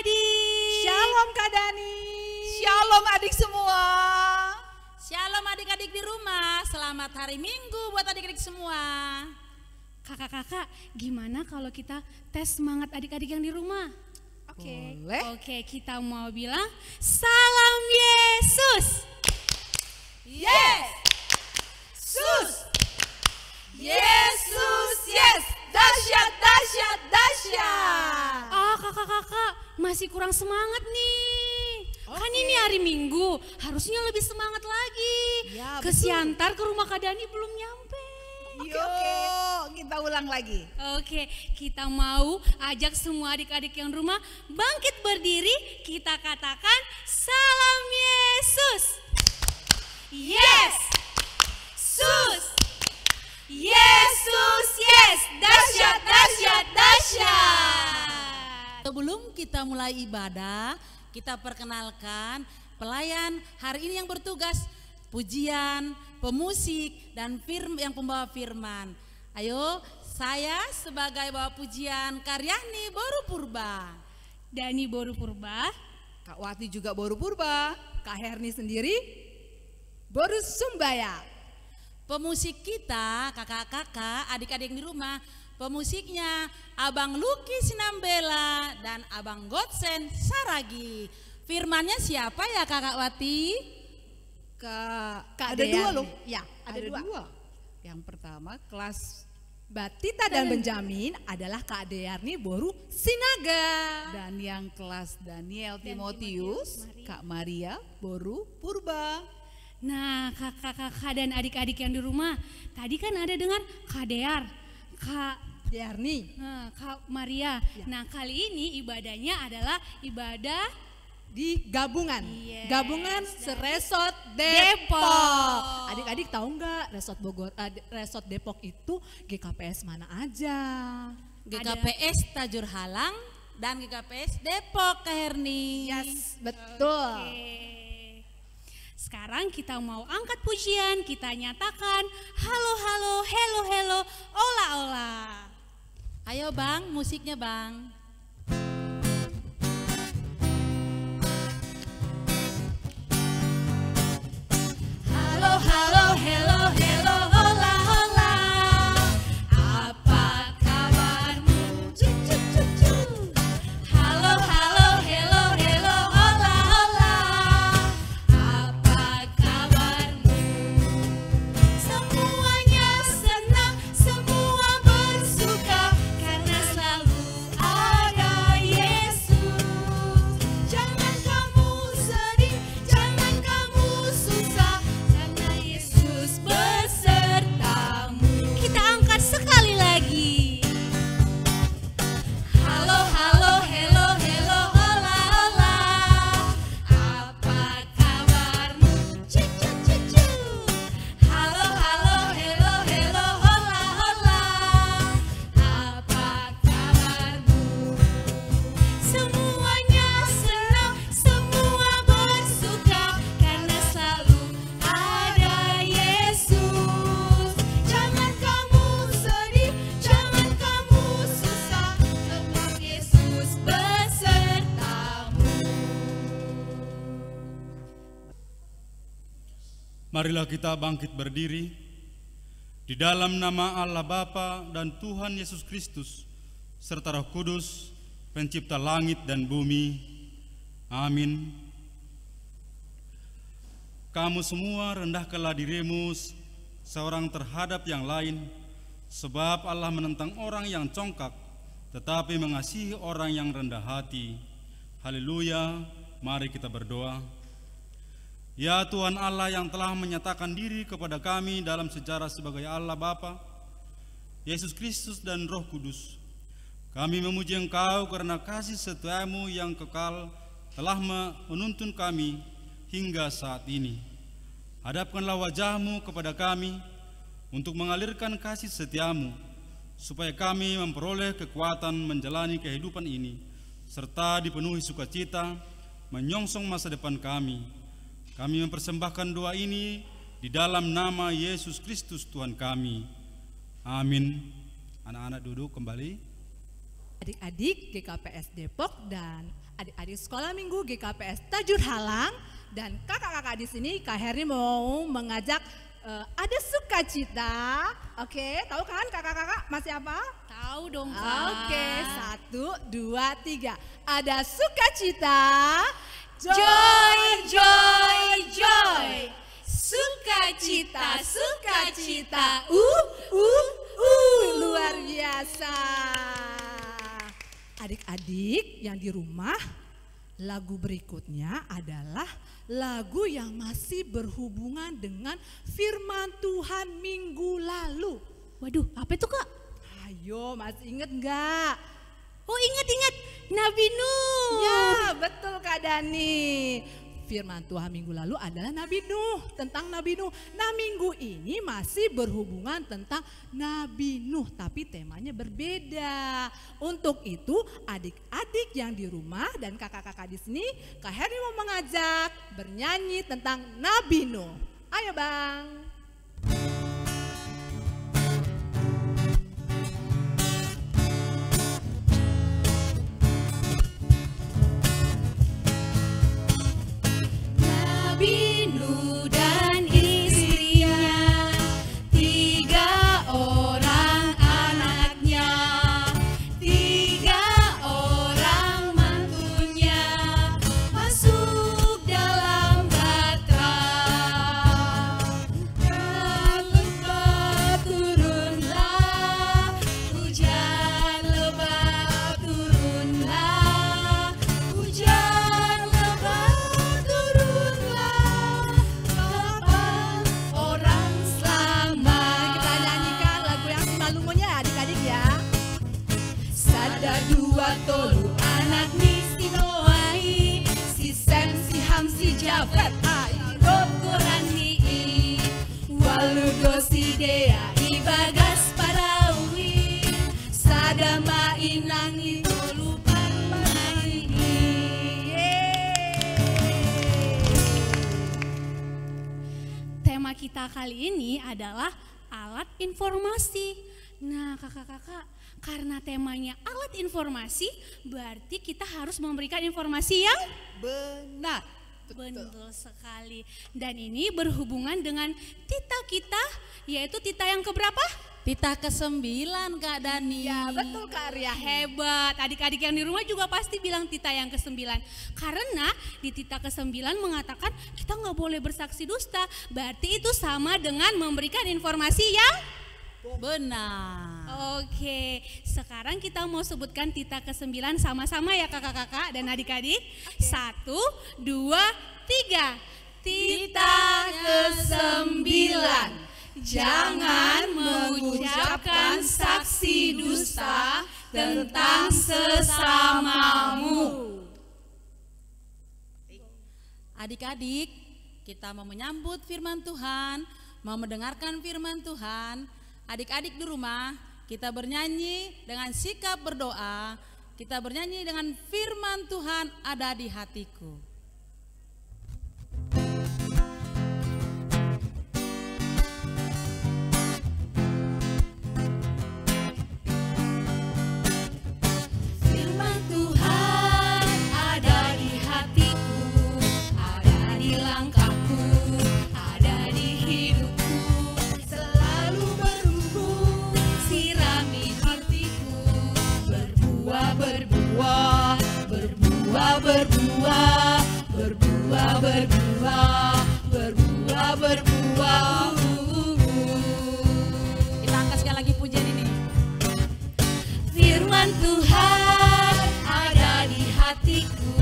adik-adik. Shalom Kak Dani. Shalom adik semua. Shalom adik-adik di rumah. Selamat hari Minggu buat adik-adik semua. Kakak-kakak, gimana kalau kita tes semangat adik-adik yang di rumah? Oke. Boleh. Oke, kita mau bilang salam Yesus. Yes. Sus. Yesus, yes. Dahsyat, dahsyat, dahsyat. Kakak-kakak masih kurang semangat nih. Kan ini hari Minggu, harusnya lebih semangat lagi. Ya, Ke betul. Siantar, ke rumah Kak Dani belum nyampe. Yuk, kita ulang lagi. Oke, kita mau ajak semua adik-adik yang rumah bangkit berdiri. Kita katakan salam Yesus. Yes. Sus. Yesus, yes. Dahsyat, dahsyat, dahsyat. Sebelum kita mulai ibadah, kita perkenalkan pelayan hari ini yang bertugas pujian, pemusik, dan yang pembawa firman. Ayo, saya sebagai bawa pujian Karyani Boru Purba. Dani Boru Purba. Kak Wati juga Boru Purba. Kak Herni sendiri Boru Sumbaya. Pemusik kita, kakak-kakak, adik-adik di rumah, pemusiknya Abang Luki Sinambela dan Abang Godsen Saragi. Firmannya siapa ya Kakak Wati? Ada Dean. dua loh. Ya, Ada dua. Yang pertama kelas Batita dan Benjamin adalah Kak Dearni Boru Sinaga. Dan yang kelas Daniel Timotius, Kak Maria Boru Purba. Nah, kakak-kakak dan adik-adik yang di rumah, tadi kan ada dengan Kak Dear, Kak Dearni. Kak Maria. Ya. Nah, kali ini ibadahnya adalah ibadah Di gabungan, Yes, gabungan dari Resort Depok. Depok. Adik-adik tahu nggak Resort Bogor, Resort Depok itu GKPS mana aja? GKPS Tajur Halang dan GKPS Depok, Kak Herni. Yes, betul. Oke. Sekarang kita mau angkat pujian, kita nyatakan halo halo, hello hello, ola ola. Ayo Bang, musiknya Bang. Halo halo, hello hello, ola ola. Apa kabarmu? Cuk cuk cuk cuk. Halo halo, hello hello, ola ola. Apa kabarmu? Semuanya senang, semua bersuka karena selalu ada Yesus. Jangan kamu sedih, jangan kamu susah karena Yesus besertamu. Kita angkat sekali lagi. Halo halo, hello hello, ola ola. Apa kabarmu? Cik cik cik cik. Halo halo, hello hello, ola ola. Apa kabarmu? Semuanya senang, semua bersuka karena selalu ada Yesus. Jangan kamu sedih, jangan kamu susah, sebab Yesus besertamu. Marilah kita bangkit berdiri di dalam nama Allah Bapa dan Tuhan Yesus Kristus serta Roh Kudus, pencipta langit dan bumi. Amin. Kamu semua rendahkanlah dirimu seorang terhadap yang lain, sebab Allah menentang orang yang congkak, tetapi mengasihi orang yang rendah hati. Haleluya. Mari kita berdoa. Ya Tuhan Allah yang telah menyatakan diri kepada kami dalam sejarah sebagai Allah Bapa, Yesus Kristus dan Roh Kudus, kami memuji Engkau karena kasih setiamu yang kekal telah menuntun kami hingga saat ini. Hadapkanlah wajahmu kepada kami untuk mengalirkan kasih setiamu, supaya kami memperoleh kekuatan menjalani kehidupan ini, serta dipenuhi sukacita menyongsong masa depan kami. Kami mempersembahkan doa ini di dalam nama Yesus Kristus Tuhan kami. Amin. Anak-anak duduk kembali. adik-adik GKPS Depok dan adik-adik sekolah minggu GKPS Tajur Halang dan kakak-kakak di sini, Kak Herni mau mengajak ada sukacita. Oke, tahu kan kakak-kakak masih apa? Tahu dong, Kak. Oke, 1, 2, 3. Ada sukacita. Joy, joy, joy. Sukacita, sukacita. Luar biasa. Adik-adik yang di rumah, lagu berikutnya adalah lagu yang masih berhubungan dengan firman Tuhan minggu lalu. Waduh, apa itu, Kak? Ayo, masih inget enggak? Oh, ingat Nabi Nuh. Ya, betul Kak Dani. Firman Tuhan minggu lalu adalah Nabi Nuh, tentang Nabi Nuh. Nah, minggu ini masih berhubungan tentang Nabi Nuh, tapi temanya berbeda. Untuk itu, adik-adik yang di rumah dan kakak-kakak di sini, Kak Herni mau mengajak bernyanyi tentang Nabi Nuh. Ayo, Bang. Nabi Nuh dan istrinya, 3 orang anaknya, 3 orang mantunya, masuk dalam batra. Dan lebat turunlah, hujan lebat turunlah, hujan lebat turunlah, 8 orang selamat. Kita nyanyikan lagu yang simalungonya adik-adik ya. Sada 2 tolu anak Nisti Noai, si Sem, si Ham, si Jafet, Airot Qurani, Waludo si Dea, Ibagas Parawi, Sada mainangi tolu parmani. Tema kita kali ini adalah alat informasi. Nah, kakak-kakak, karena temanya alat informasi, berarti kita harus memberikan informasi yang Benar. betul sekali. Dan ini berhubungan dengan tita kita, yaitu tita yang keberapa? Tita ke-9 Kak Dani. Ya, betul Kak Arya. Hebat, adik-adik yang di rumah juga pasti bilang tita yang ke-9. Karena di tita ke-9 mengatakan kita nggak boleh bersaksi dusta. Berarti itu sama dengan memberikan informasi yang Benar. oke. Sekarang kita mau sebutkan tita ke-9 sama-sama ya kakak-kakak dan adik-adik. 1, 2, 3. Tita ke-9, jangan mengucapkan saksi dusta tentang sesamamu. Adik-adik, kita mau menyambut firman Tuhan, mau mendengarkan firman Tuhan. Adik-adik di rumah, kita bernyanyi dengan sikap berdoa. Kita bernyanyi dengan firman Tuhan ada di hatiku. Firman Tuhan ada di hatiku, ada di langkahku, ada di hidupku, selalu bertumbuh, sirami hatiku, berbuah, berbuah, berbuah, berbuah, berbuah, berbuah, berbuah, berbuah. Kita angkat sekali lagi pujian ini. Firman Tuhan ada di hatiku,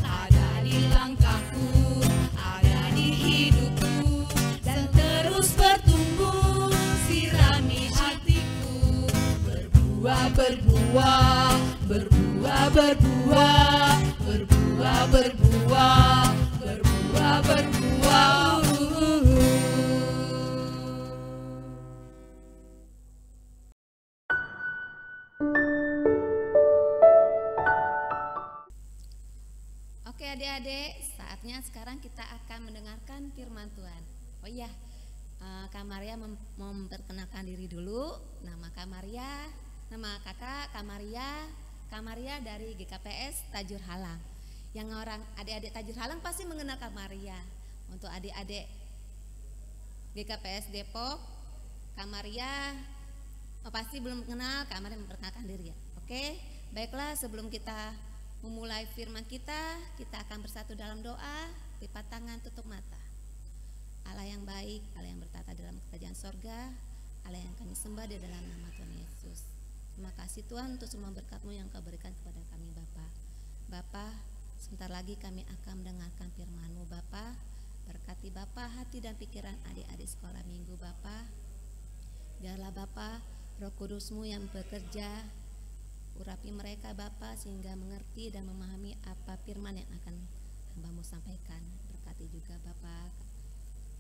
ada di langkahku, ada di hidupku, dan terus bertumbuh, sirami hatiku, berbuah, berbuah, berbuah, berbuah, berbuah, berbuah, berbuah, berbuah. Oke adik-adik, saatnya sekarang kita akan mendengarkan firman Tuhan. Oh iya, Kak Maria memperkenalkan diri dulu. Nama Kak Maria, nama kakak Kak Maria, Kak Maria dari GKPS Tajur Halang. Yang orang adik-adik Tajur Halang pasti mengenal Kak Maria. Untuk adik-adik GKPS Depok, Kak Maria pasti belum kenal. Kak Maria memperkenalkan diri ya. Oke, baiklah, sebelum kita memulai firman kita akan bersatu dalam doa. Lipat tangan, tutup mata. Allah yang baik, Allah yang bertata dalam kerajaan sorga, Allah yang kami sembah di dalam nama Tuhan Yesus. Terima kasih Tuhan untuk semua berkat-Mu yang Kau berikan kepada kami Bapa. Bapa, sebentar lagi kami akan mendengarkan firman-Mu Bapa. Berkati Bapa hati dan pikiran adik-adik sekolah minggu Bapa. Biarlah Bapa Roh Kudus-Mu yang bekerja, urapi mereka Bapa sehingga mengerti dan memahami apa firman yang akan hamba-Mu sampaikan. Berkati juga Bapa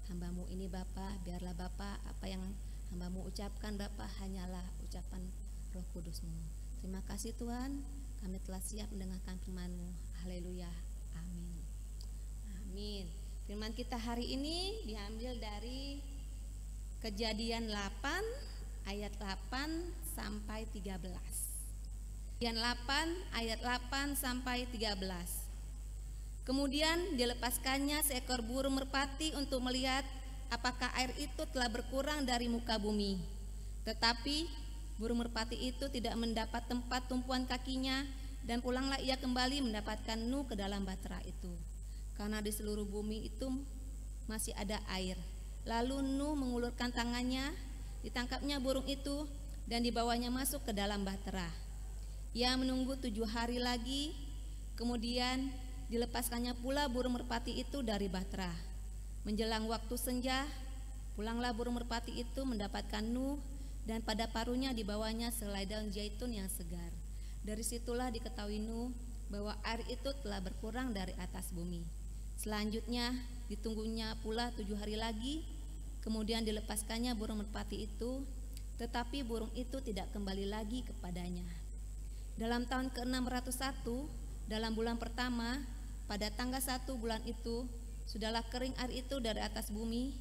hamba-Mu ini Bapa, biarlah Bapa apa yang hamba-Mu ucapkan Bapa hanyalah ucapan Roh Kudus-Mu. Terima kasih Tuhan, kami telah siap mendengarkan firman-Mu. Haleluya, amin. Amin. Firman kita hari ini diambil dari Kejadian 8 ayat 8 sampai 13. Kejadian 8 ayat 8 sampai 13. Kemudian dilepaskannya seekor burung merpati untuk melihat apakah air itu telah berkurang dari muka bumi. Tetapi burung merpati itu tidak mendapat tempat tumpuan kakinya, dan pulanglah ia kembali mendapatkan Nuh ke dalam bahtera itu, karena di seluruh bumi itu masih ada air. Lalu Nuh mengulurkan tangannya, ditangkapnya burung itu dan dibawanya masuk ke dalam bahtera. Ia menunggu 7 hari lagi, kemudian dilepaskannya pula burung merpati itu dari bahtera. Menjelang waktu senja, pulanglah burung merpati itu mendapatkan Nuh, dan pada paruhnya dibawanya selai daun zaitun yang segar. Dari situlah diketahui Nuh bahwa air itu telah berkurang dari atas bumi. Selanjutnya ditunggunya pula 7 hari lagi, kemudian dilepaskannya burung merpati itu, tetapi burung itu tidak kembali lagi kepadanya. Dalam tahun ke-601, dalam bulan pertama, pada tanggal 1 bulan itu, sudahlah kering air itu dari atas bumi.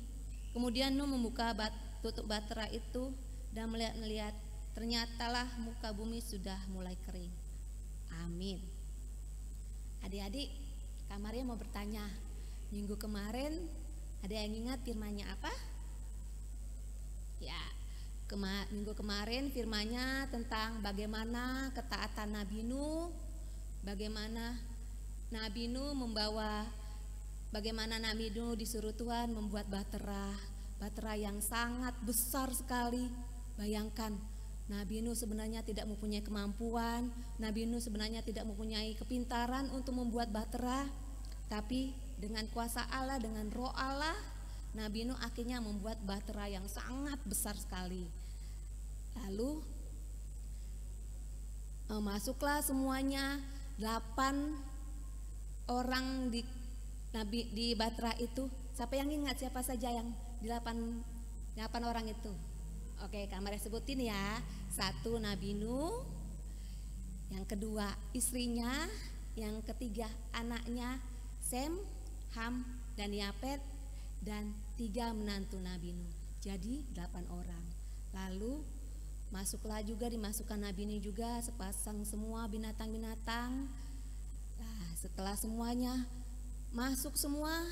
Kemudian Nuh membuka tutup bahtera itu dan melihat, ternyatalah muka bumi sudah mulai kering. Amin. Adik-adik, Kak Maria mau bertanya, minggu kemarin ada yang ingat firman-Nya apa? Ya, minggu kemarin firman-Nya tentang bagaimana ketaatan Nabi Nuh, bagaimana Nabi Nuh bagaimana Nabi Nuh disuruh Tuhan membuat bahtera yang sangat besar sekali. Bayangkan, Nabi Nuh sebenarnya tidak mempunyai kemampuan, Nabi Nuh sebenarnya tidak mempunyai kepintaran untuk membuat bahtera, tapi dengan kuasa Allah, dengan roh Allah, Nabi Nuh akhirnya membuat bahtera yang sangat besar sekali. Lalu masuklah semuanya 8 orang di bahtera itu. Siapa yang ingat siapa saja yang di 8 orang itu? Oke, Kak Maria sebutin ya. 1 Nabi Nuh, yang kedua istrinya, yang ketiga anaknya Sem, Ham, dan Yafet, dan 3 menantu Nabi Nuh. Jadi 8 orang. Lalu dimasukkan Nabi Nuh juga sepasang semua binatang-binatang. Setelah semuanya masuk semua,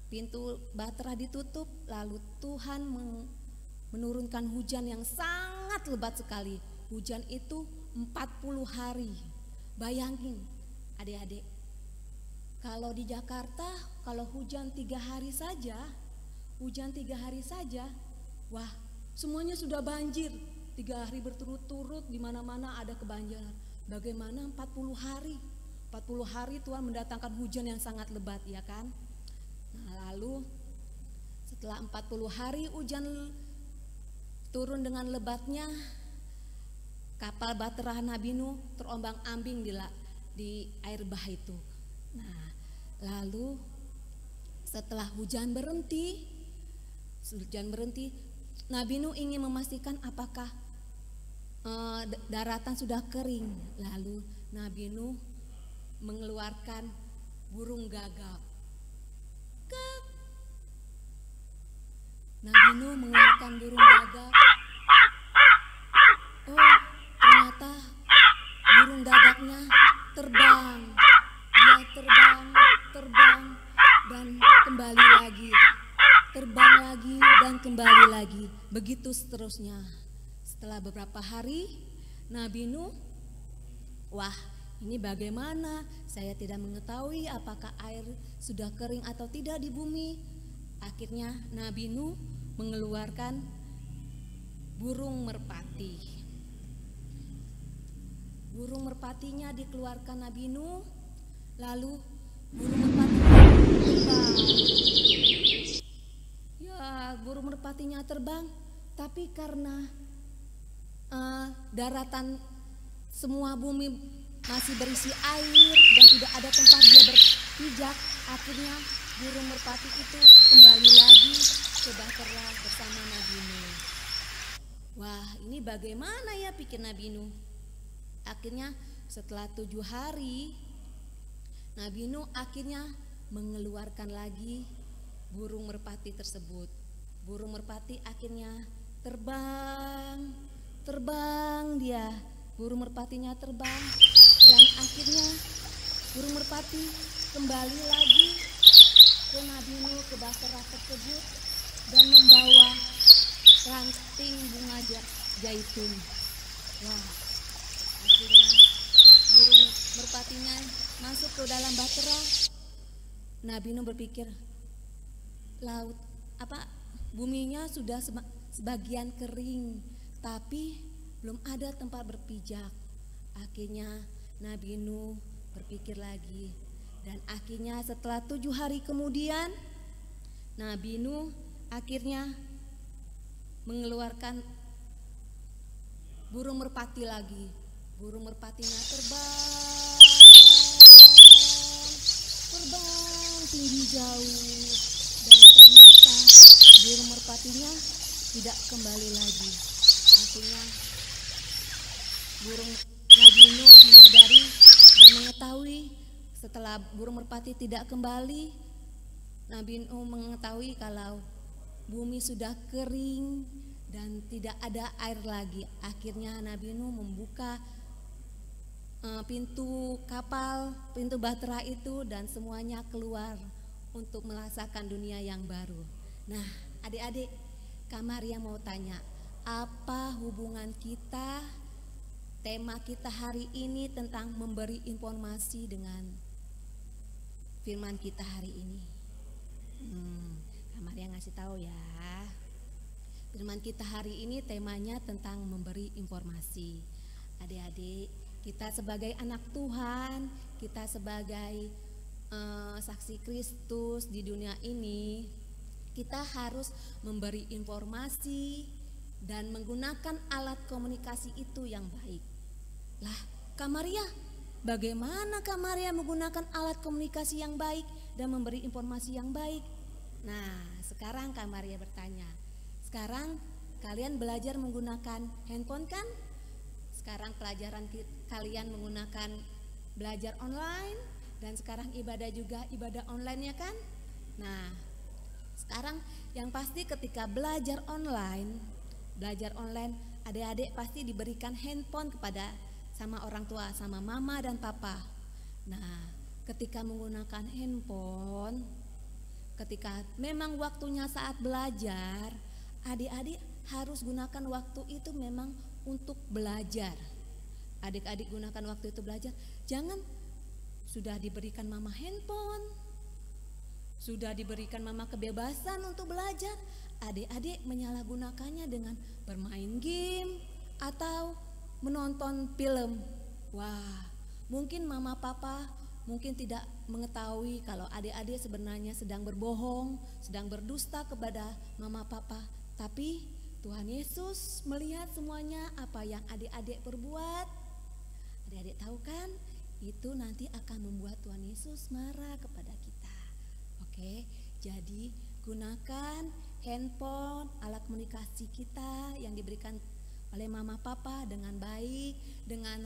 pintu bahtera ditutup, lalu Tuhan menurunkan hujan yang sangat lebat sekali. Hujan itu 40 hari. Bayangin adik-adik, kalau di Jakarta kalau hujan 3 hari saja, wah semuanya sudah banjir. 3 hari berturut-turut di mana-mana ada kebanjiran. Bagaimana 40 hari? 40 hari Tuhan mendatangkan hujan yang sangat lebat, ya kan? Nah, lalu setelah 40 hari hujan turun dengan lebatnya, kapal bahtera Nabi Nuh terombang-ambing di air bah itu. Nah, lalu setelah hujan berhenti, Nabi Nuh ingin memastikan apakah daratan sudah kering. Lalu Nabi Nuh mengeluarkan burung gagak. Nabi Nuh mengeluarkan burung gagak. Oh, ternyata burung dadaknya terbang. Dia terbang dan kembali lagi. Terbang lagi dan kembali lagi. Begitu seterusnya. Setelah beberapa hari, Nabi Nuh, wah, ini bagaimana? Saya tidak mengetahui apakah air sudah kering atau tidak di bumi. Akhirnya Nabi Nuh mengeluarkan burung merpati. Burung merpatinya dikeluarkan Nabi Nuh, lalu burung merpati terbang. Ya, burung merpatinya terbang, tapi karena daratan semua bumi masih berisi air dan tidak ada tempat dia berpijak, akhirnya burung merpati itu kembali lagi ke bahtera bersama Nabi Nuh. Wah, ini bagaimana ya, pikir Nabi Nuh. Akhirnya setelah 7 hari, Nabi Nuh akhirnya mengeluarkan lagi burung merpati tersebut. Burung merpati akhirnya terbang dia. Burung merpatinya terbang dan akhirnya burung merpati kembali lagi ke Nabi Nuh ke bahtera tersebut dan membawa ranting bunga zaitun. Wah, akhirnya burung merpatinya masuk ke dalam bahtera. Nabi Nuh berpikir, buminya sudah sebagian kering, tapi belum ada tempat berpijak. Akhirnya Nabi Nuh berpikir lagi, dan akhirnya setelah 7 hari kemudian Nabi Nuh akhirnya mengeluarkan burung merpati lagi. Burung merpatinya terbang tinggi jauh, dan ternyata burung merpatinya tidak kembali lagi. Akhirnya burung Nabi Nuh menyadari dan mengetahui setelah burung merpati tidak kembali, Nabi Nuh mengetahui kalau bumi sudah kering dan tidak ada air lagi. Akhirnya Nabi Nuh membuka pintu kapal, pintu bahtera itu, dan semuanya keluar untuk merasakan dunia yang baru. Nah, adik-adik, Kak Maria mau tanya, apa hubungan kita, tema kita hari ini tentang memberi informasi dengan firman kita hari ini? Kak Maria ngasih tahu ya. Firman kita hari ini temanya tentang memberi informasi. Adik-adik, kita sebagai anak Tuhan, kita sebagai saksi Kristus di dunia ini, kita harus memberi informasi dan menggunakan alat komunikasi itu yang baik. Lah, Kak Maria, bagaimana Kak Maria menggunakan alat komunikasi yang baik dan memberi informasi yang baik? Nah, sekarang Kak Maria bertanya, sekarang kalian belajar menggunakan handphone kan? Sekarang pelajaran kalian menggunakan belajar online, dan sekarang ibadah juga ibadah online ya kan? Nah, sekarang yang pasti ketika belajar online adik-adik pasti diberikan handphone kepada sama orang tua, sama mama dan papa. Nah, ketika menggunakan handphone, ketika memang waktunya saat belajar, adik-adik harus gunakan waktu itu memang untuk belajar. Adik-adik gunakan waktu itu belajar. Jangan sudah diberikan mama handphone, sudah diberikan mama kebebasan untuk belajar, adik-adik menyalahgunakannya dengan bermain game atau menonton film. Wah, mungkin mama papa mungkin tidak mengetahui kalau adik-adik sebenarnya sedang berbohong, sedang berdusta kepada mama papa. Tapi Tuhan Yesus melihat semuanya apa yang adik-adik perbuat. Adik-adik tahu kan, itu nanti akan membuat Tuhan Yesus marah kepada kita. Oke, jadi gunakan handphone, alat komunikasi kita yang diberikan oleh mama papa dengan baik, dengan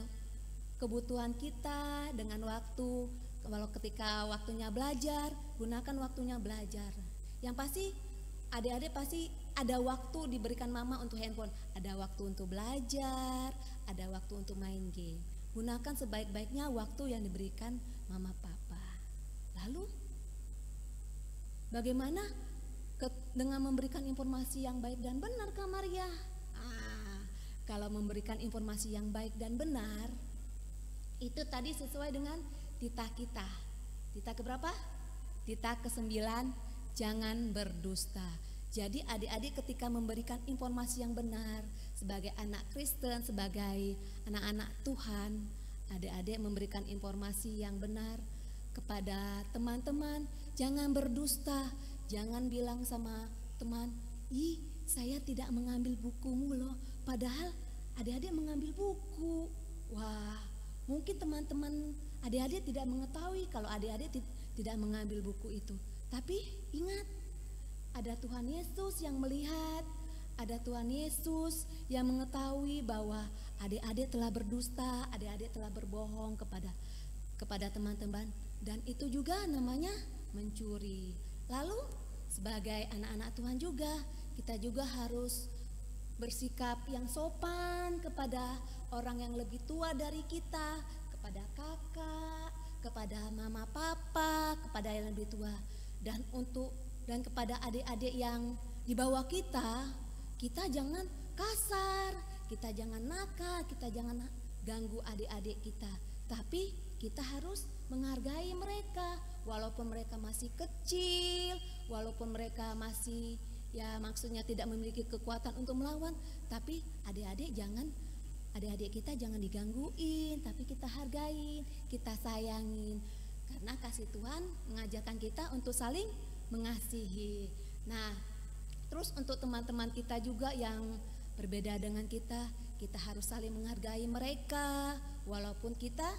kebutuhan kita, dengan waktu. Kalau ketika waktunya belajar, gunakan waktunya belajar. Yang pasti adik-adik pasti ada waktu diberikan mama untuk handphone, ada waktu untuk belajar, ada waktu untuk main game. Gunakan sebaik-baiknya waktu yang diberikan mama papa. Lalu bagaimana dengan memberikan informasi yang baik dan benar, Kak Maria? Kalau memberikan informasi yang baik dan benar, itu tadi sesuai dengan titah kita. Titah keberapa? Titah ke-9, jangan berdusta. Jadi adik-adik ketika memberikan informasi yang benar sebagai anak Kristen, sebagai anak-anak Tuhan, adik-adik memberikan informasi yang benar kepada teman-teman. Jangan berdusta, jangan bilang sama teman, "Ih, saya tidak mengambil bukumu loh." Padahal adik-adik mengambil buku. Wah, mungkin teman-teman adik-adik tidak mengetahui kalau adik-adik tidak mengambil buku itu. Tapi ingat, ada Tuhan Yesus yang melihat, ada Tuhan Yesus yang mengetahui bahwa adik-adik telah berdusta, adik-adik telah berbohong kepada teman-teman, dan itu juga namanya mencuri. Lalu sebagai anak-anak Tuhan juga, kita juga harus bersikap yang sopan kepada orang yang lebih tua dari kita, kepada kakak, kepada mama papa, kepada yang lebih tua, dan kepada adik-adik yang di bawah kita jangan kasar, kita jangan nakal, kita jangan ganggu adik-adik kita, tapi kita harus menghargai mereka walaupun mereka masih kecil, walaupun mereka masih maksudnya tidak memiliki kekuatan untuk melawan, tapi adik-adik kita jangan digangguin, tapi kita hargain, kita sayangin, karena kasih Tuhan mengajarkan kita untuk saling mengasihi. Nah, terus untuk teman-teman kita juga yang berbeda dengan kita harus saling menghargai mereka walaupun kita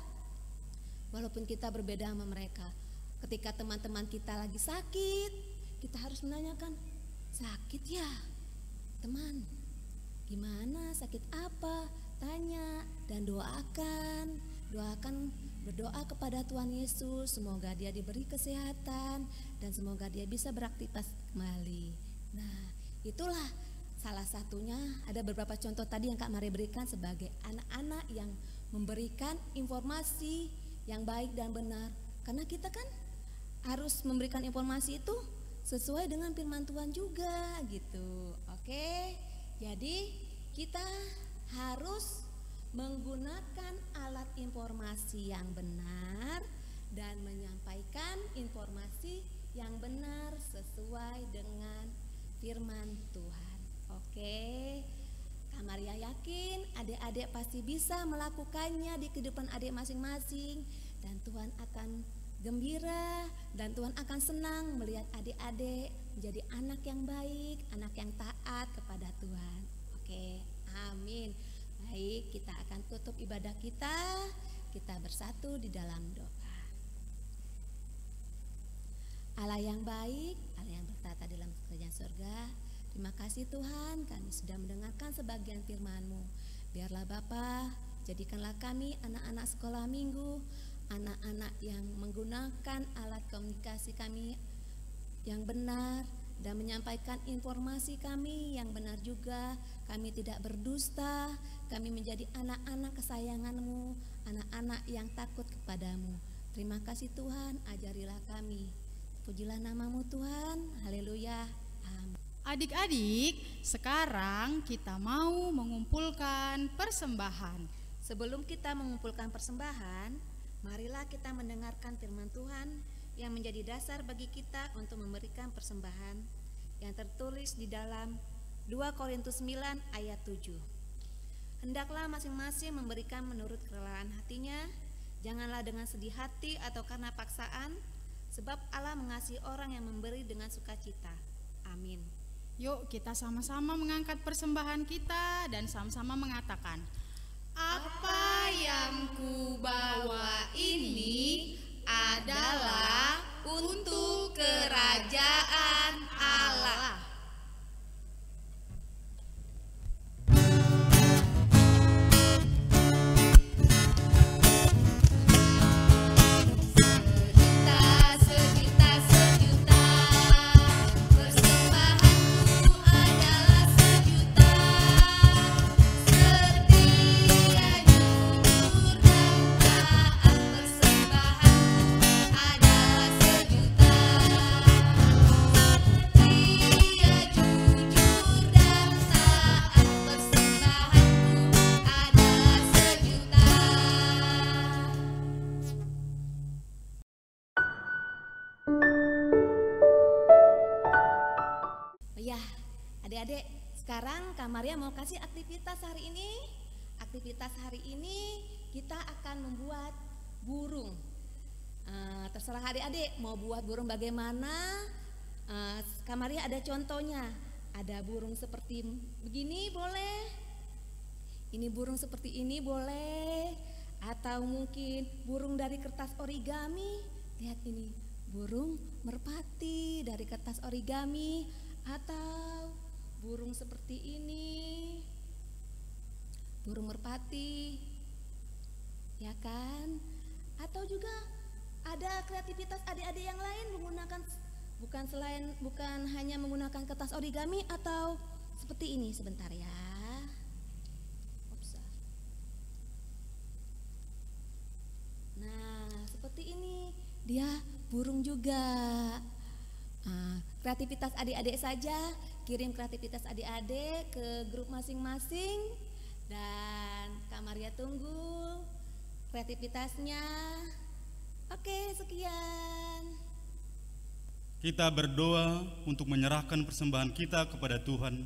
berbeda sama mereka. Ketika teman-teman kita lagi sakit, kita harus menanyakan, "Sakit ya teman? Gimana? Sakit apa?" Tanya dan berdoa kepada Tuhan Yesus, semoga dia diberi kesehatan dan semoga dia bisa beraktivitas kembali. Nah, itulah salah satunya, ada beberapa contoh tadi yang Kak Mari berikan sebagai anak-anak yang memberikan informasi yang baik dan benar, karena kita kan harus memberikan informasi itu sesuai dengan firman Tuhan juga gitu. Oke, jadi kita harus menggunakan alat informasi yang benar dan menyampaikan informasi yang benar sesuai dengan firman Tuhan. Oke, Kak Maria yakin adik-adik pasti bisa melakukannya di kehidupan adik masing-masing, dan Tuhan akan gembira dan Tuhan akan senang melihat adik-adik menjadi anak yang baik, anak yang taat kepada Tuhan. Oke, amin. Baik, kita akan tutup ibadah kita bersatu di dalam doa. Allah yang baik, Allah yang bertata dalam kerajaan surga, terima kasih Tuhan, kami sudah mendengarkan sebagian firman-Mu. Biarlah Bapa, jadikanlah kami anak-anak sekolah minggu, anak-anak yang menggunakan alat komunikasi kami yang benar dan menyampaikan informasi kami yang benar juga. Kami tidak berdusta, kami menjadi anak-anak kesayangan-Mu, anak-anak yang takut kepadamu. Terima kasih Tuhan, ajarilah kami. Pujilah nama-Mu Tuhan, haleluya, amin. Adik-adik, sekarang kita mau mengumpulkan persembahan. Sebelum kita mengumpulkan persembahan, marilah kita mendengarkan firman Tuhan yang menjadi dasar bagi kita untuk memberikan persembahan, yang tertulis di dalam 2 Korintus 9 ayat 7. Hendaklah masing-masing memberikan menurut kerelaan hatinya, janganlah dengan sedih hati atau karena paksaan, sebab Allah mengasihi orang yang memberi dengan sukacita. Amin. Yuk kita sama-sama mengangkat persembahan kita dan sama-sama mengatakan, apa yang ku bawa ini adalah untuk kerajaan Allah. Setia jujur Adik-adik, sekarang Kak Maria mau kasih aktivitas hari ini. Aktivitas hari ini kita akan membuat burung. Terserah adik-adik mau buat burung bagaimana. Kak Maria ada contohnya. Ada burung seperti begini boleh. Ini burung seperti ini boleh. Atau mungkin burung dari kertas origami. Lihat ini, burung merpati dari kertas origami. Atau burung seperti ini, burung merpati, ya kan? Atau juga ada kreativitas adik-adik yang lain menggunakan bukan hanya menggunakan kertas origami atau seperti ini. Sebentar ya. Nah, seperti ini dia burung juga. Kreativitas adik-adik saja, kirim kreativitas adik-adik ke grup masing-masing dan Kak Maria tunggu kreativitasnya. Oke, sekian. Kita berdoa untuk menyerahkan persembahan kita kepada Tuhan.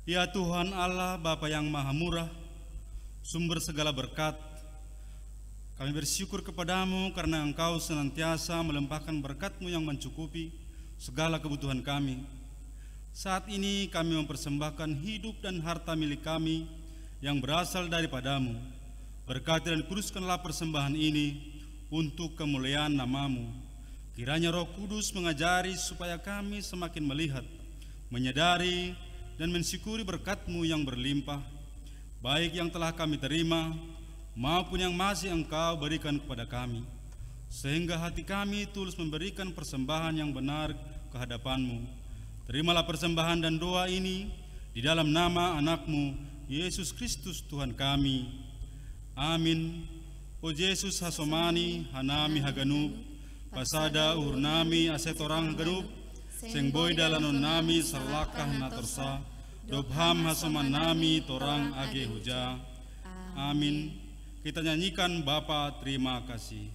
Ya Tuhan Allah Bapa yang Maha Murah, sumber segala berkat, kami bersyukur kepadamu karena Engkau senantiasa melimpahkan berkat-Mu yang mencukupi segala kebutuhan kami. Saat ini kami mempersembahkan hidup dan harta milik kami yang berasal daripadamu. Berkati dan kuduskanlah persembahan ini untuk kemuliaan nama-Mu. Kiranya Roh Kudus mengajari supaya kami semakin melihat, menyadari, dan mensyukuri berkat-Mu yang berlimpah, baik yang telah kami terima maupun yang masih Engkau berikan kepada kami, sehingga hati kami tulus memberikan persembahan yang benar ke hadapan-Mu. Terimalah persembahan dan doa ini di dalam nama anak-Mu, Yesus Kristus Tuhan kami. Amin. O Yesus hasomani hanami haganup, pasada uhurnami asetorang haganup, seng boy dalanon nami sarlakah natorsa, dobham hasomanami torang age huja. Amin. Kita nyanyikan Bapa terima kasih.